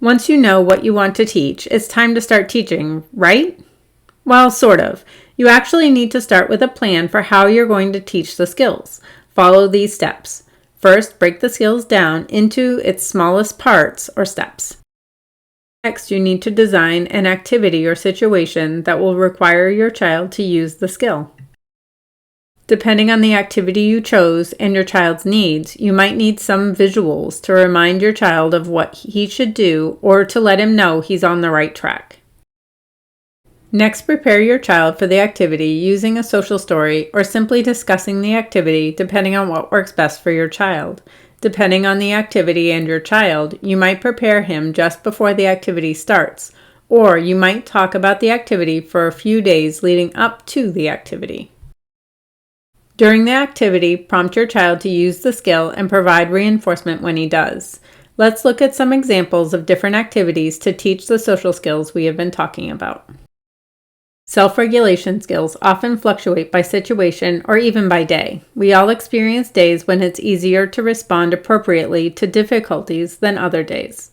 Once you know what you want to teach, it's time to start teaching, right? Well, sort of. You actually need to start with a plan for how you're going to teach the skills. Follow these steps. First, break the skills down into its smallest parts or steps. Next, you need to design an activity or situation that will require your child to use the skill. Depending on the activity you chose and your child's needs, you might need some visuals to remind your child of what he should do or to let him know he's on the right track. Next, prepare your child for the activity using a social story or simply discussing the activity depending on what works best for your child. Depending on the activity and your child, you might prepare him just before the activity starts, or you might talk about the activity for a few days leading up to the activity. During the activity, prompt your child to use the skill and provide reinforcement when he does. Let's look at some examples of different activities to teach the social skills we have been talking about. Self-regulation skills often fluctuate by situation or even by day. We all experience days when it's easier to respond appropriately to difficulties than other days.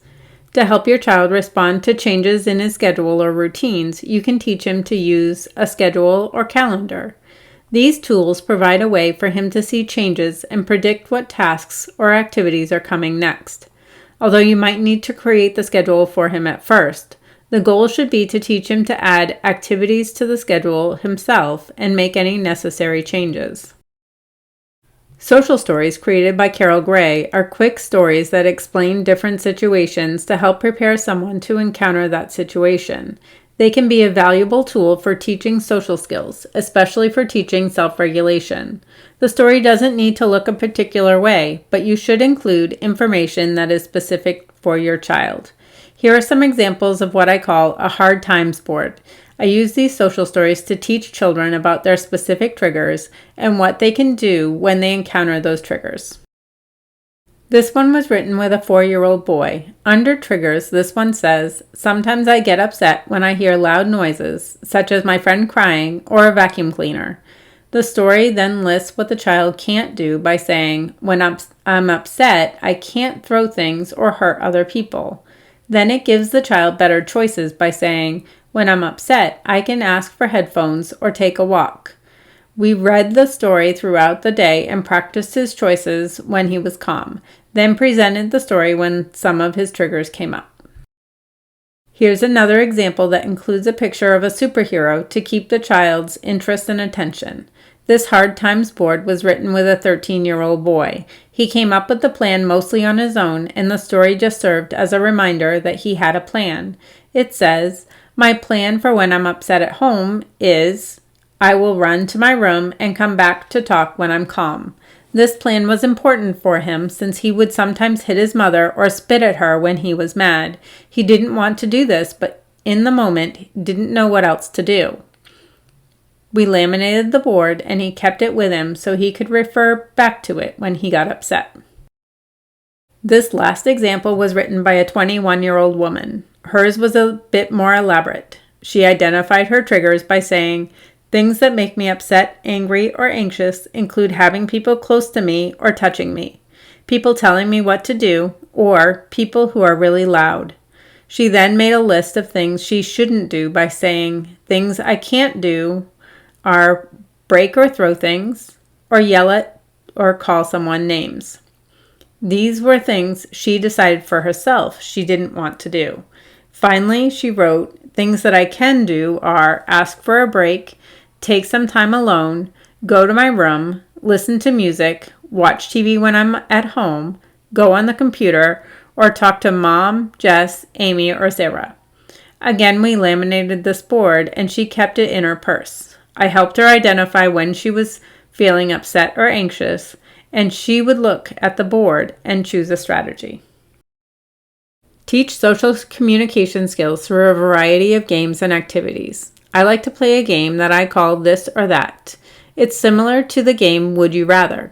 To help your child respond to changes in his schedule or routines, you can teach him to use a schedule or calendar. These tools provide a way for him to see changes and predict what tasks or activities are coming next. Although you might need to create the schedule for him at first, the goal should be to teach him to add activities to the schedule himself and make any necessary changes. Social stories created by Carol Gray are quick stories that explain different situations to help prepare someone to encounter that situation. They can be a valuable tool for teaching social skills, especially for teaching self-regulation. The story doesn't need to look a particular way, but you should include information that is specific for your child. Here are some examples of what I call a hard times board. I use these social stories to teach children about their specific triggers and what they can do when they encounter those triggers. This one was written with a 4-year-old boy. Under triggers, this one says, "Sometimes I get upset when I hear loud noises, such as my friend crying or a vacuum cleaner." The story then lists what the child can't do by saying, "When I'm upset, I can't throw things or hurt other people." Then it gives the child better choices by saying, "When I'm upset, I can ask for headphones or take a walk." We read the story throughout the day and practiced his choices when he was calm, then presented the story when some of his triggers came up. Here's another example that includes a picture of a superhero to keep the child's interest and attention. This hard times board was written with a 13-year-old boy. He came up with the plan mostly on his own, and the story just served as a reminder that he had a plan. It says, "My plan for when I'm upset at home is I will run to my room and come back to talk when I'm calm." This plan was important for him since he would sometimes hit his mother or spit at her when he was mad. He didn't want to do this, but in the moment, he didn't know what else to do. We laminated the board and he kept it with him so he could refer back to it when he got upset. This last example was written by a 21-year-old woman. Hers was a bit more elaborate. She identified her triggers by saying, "Things that make me upset, angry, or anxious include having people close to me or touching me, people telling me what to do, or people who are really loud." She then made a list of things she shouldn't do by saying, "Things I can't do are break or throw things, or yell at or call someone names." These were things she decided for herself she didn't want to do. Finally, she wrote, "Things that I can do are ask for a break, take some time alone, go to my room, listen to music, watch TV when I'm at home, go on the computer, or talk to Mom, Jess, Amy, or Sarah." Again, we laminated this board and she kept it in her purse. I helped her identify when she was feeling upset or anxious, and she would look at the board and choose a strategy. Teach social communication skills through a variety of games and activities. I like to play a game that I call This or That. It's similar to the game Would You Rather.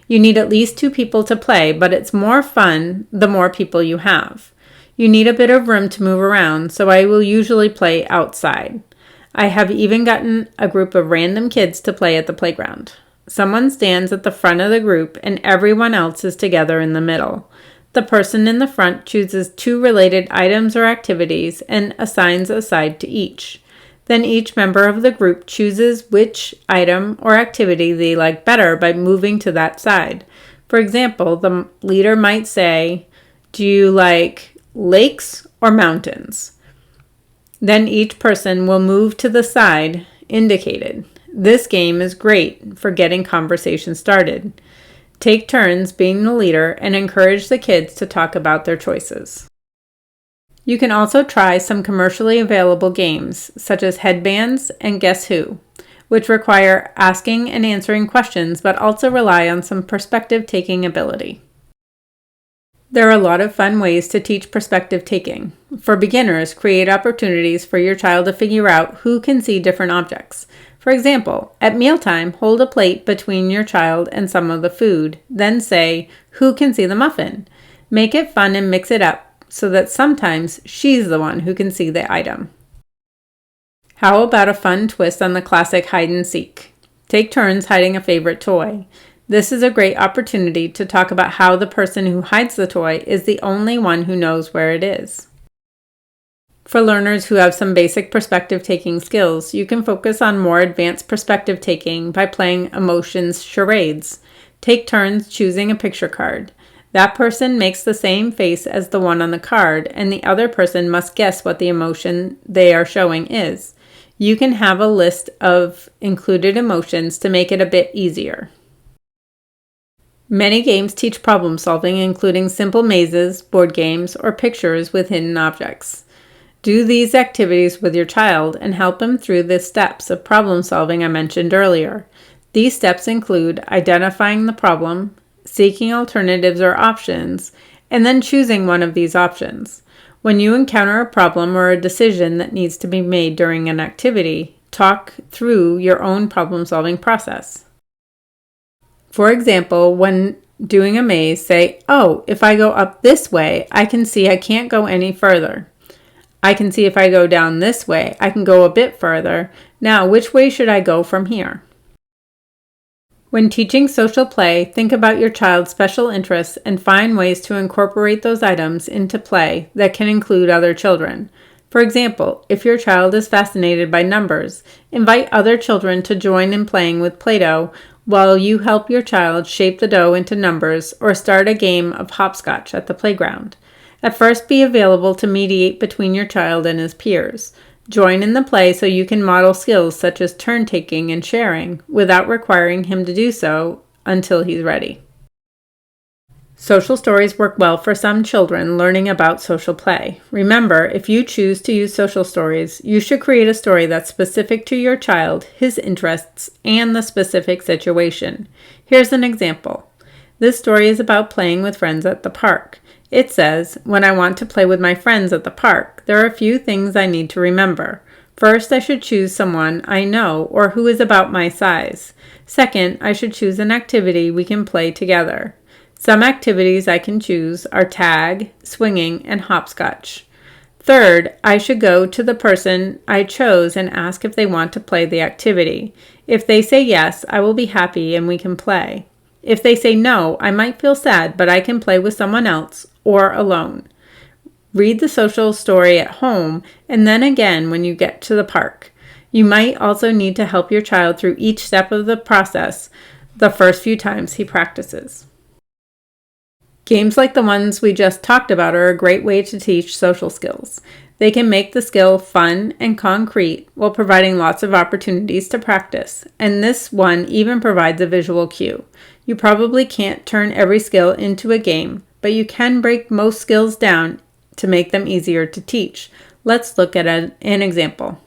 You need at least 2 people to play, but it's more fun the more people you have. You need a bit of room to move around, so I will usually play outside. I have even gotten a group of random kids to play at the playground. Someone stands at the front of the group and everyone else is together in the middle. the person in the front chooses 2 related items or activities and assigns a side to each. Then each member of the group chooses which item or activity they like better by moving to that side. For example, the leader might say, "Do you like lakes or mountains?" Then each person will move to the side indicated. This game is great for getting conversation started. Take turns being the leader and encourage the kids to talk about their choices. You can also try some commercially available games, such as Headbands and Guess Who, which require asking and answering questions but also rely on some perspective-taking ability. There are a lot of fun ways to teach perspective taking. For beginners, create opportunities for your child to figure out who can see different objects. For example, at mealtime, hold a plate between your child and some of the food. Then say, "Who can see the muffin?" Make it fun and mix it up so that sometimes she's the one who can see the item. How about a fun twist on the classic hide and seek? Take turns hiding a favorite toy. This is a great opportunity to talk about how the person who hides the toy is the only one who knows where it is. For learners who have some basic perspective-taking skills, you can focus on more advanced perspective-taking by playing emotions charades. Take turns choosing a picture card. That person makes the same face as the one on the card, and the other person must guess what the emotion they are showing is. You can have a list of included emotions to make it a bit easier. Many games teach problem solving, including simple mazes, board games, or pictures with hidden objects. Do these activities with your child and help them through the steps of problem solving I mentioned earlier. These steps include identifying the problem, seeking alternatives or options, and then choosing one of these options. When you encounter a problem or a decision that needs to be made during an activity, talk through your own problem-solving process. For example, when doing a maze, say, "Oh, if I go up this way, I can see I can't go any further. I can see if I go down this way, I can go a bit further. Now, which way should I go from here?" When teaching social play, think about your child's special interests and find ways to incorporate those items into play that can include other children. For example, if your child is fascinated by numbers, invite other children to join in playing with Play-Doh while you help your child shape the dough into numbers or start a game of hopscotch at the playground. At first, be available to mediate between your child and his peers. Join in the play so you can model skills such as turn-taking and sharing without requiring him to do so until he's ready. Social stories work well for some children learning about social play. Remember, if you choose to use social stories, you should create a story that's specific to your child, his interests, and the specific situation. Here's an example. This story is about playing with friends at the park. It says, "When I want to play with my friends at the park, there are a few things I need to remember. First, I should choose someone I know or who is about my size. Second, I should choose an activity we can play together. Some activities I can choose are tag, swinging, and hopscotch. Third, I should go to the person I chose and ask if they want to play the activity. If they say yes, I will be happy and we can play. If they say no, I might feel sad, but I can play with someone else or alone." Read the social story at home and then again when you get to the park. You might also need to help your child through each step of the process the first few times he practices. Games like the ones we just talked about are a great way to teach social skills. They can make the skill fun and concrete while providing lots of opportunities to practice, and this one even provides a visual cue. You probably can't turn every skill into a game, but you can break most skills down to make them easier to teach. Let's look at an example.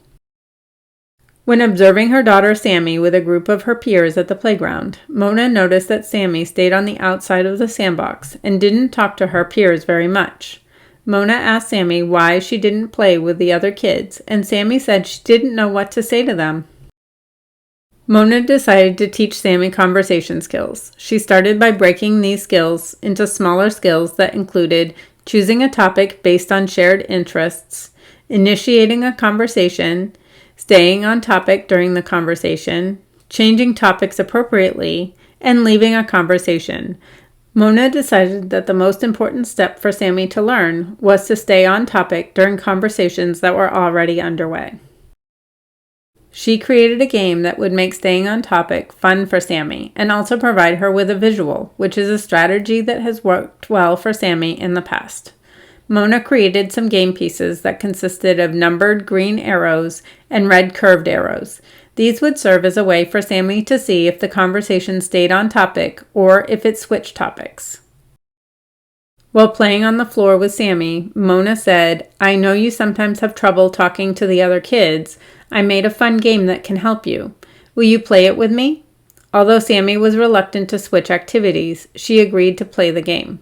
When observing her daughter Sammy with a group of her peers at the playground, Mona noticed that Sammy stayed on the outside of the sandbox and didn't talk to her peers very much. Mona asked Sammy why she didn't play with the other kids, and Sammy said she didn't know what to say to them. Mona decided to teach Sammy conversation skills. She started by breaking these skills into smaller skills that included choosing a topic based on shared interests, initiating a conversation, staying on topic during the conversation, changing topics appropriately, and leaving a conversation. Mona decided that the most important step for Sammy to learn was to stay on topic during conversations that were already underway. She created a game that would make staying on topic fun for Sammy and also provide her with a visual, which is a strategy that has worked well for Sammy in the past. Mona created some game pieces that consisted of numbered green arrows and red curved arrows. These would serve as a way for Sammy to see if the conversation stayed on topic or if it switched topics. While playing on the floor with Sammy, Mona said, "I know you sometimes have trouble talking to the other kids. I made a fun game that can help you. Will you play it with me?" Although Sammy was reluctant to switch activities, she agreed to play the game.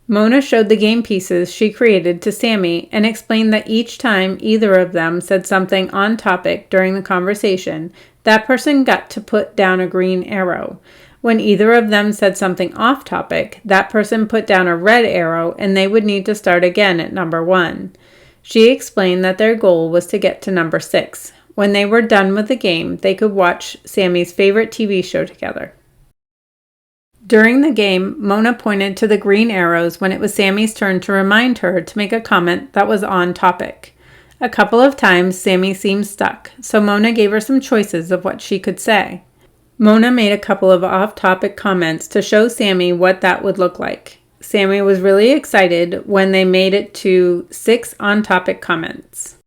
Mona showed the game pieces she created to Sammy and explained that each time either of them said something on topic during the conversation, that person got to put down a green arrow. When either of them said something off topic, that person put down a red arrow and they would need to start again at number 1. She explained that their goal was to get to number 6. When they were done with the game, they could watch Sammy's favorite TV show together. During the game, Mona pointed to the green arrows when it was Sammy's turn to remind her to make a comment that was on topic. A couple of times, Sammy seemed stuck, so Mona gave her some choices of what she could say. Mona made a couple of off-topic comments to show Sammy what that would look like. Sammy was really excited when they made it to 6 on-topic comments.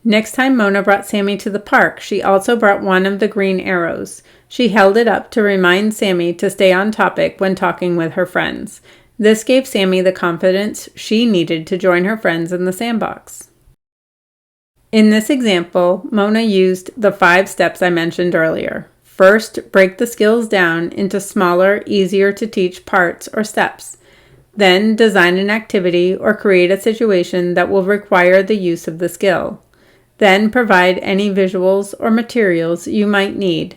Next time Mona brought Sammy to the park, she also brought one of the green arrows. She held it up to remind Sammy to stay on topic when talking with her friends. This gave Sammy the confidence she needed to join her friends in the sandbox. In this example, Mona used the 5 steps I mentioned earlier. First, break the skills down into smaller, easier to teach parts or steps. Then, design an activity or create a situation that will require the use of the skill. Then, provide any visuals or materials you might need.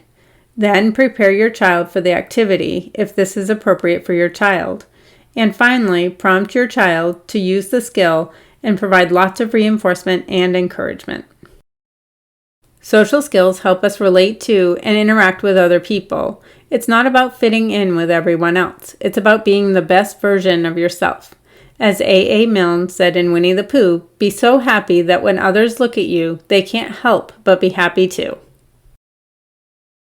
Then, prepare your child for the activity if this is appropriate for your child. And finally, prompt your child to use the skill and provide lots of reinforcement and encouragement. Social skills help us relate to and interact with other people. It's not about fitting in with everyone else. It's about being the best version of yourself. As A.A. Milne said in Winnie the Pooh, be so happy that when others look at you, they can't help but be happy too.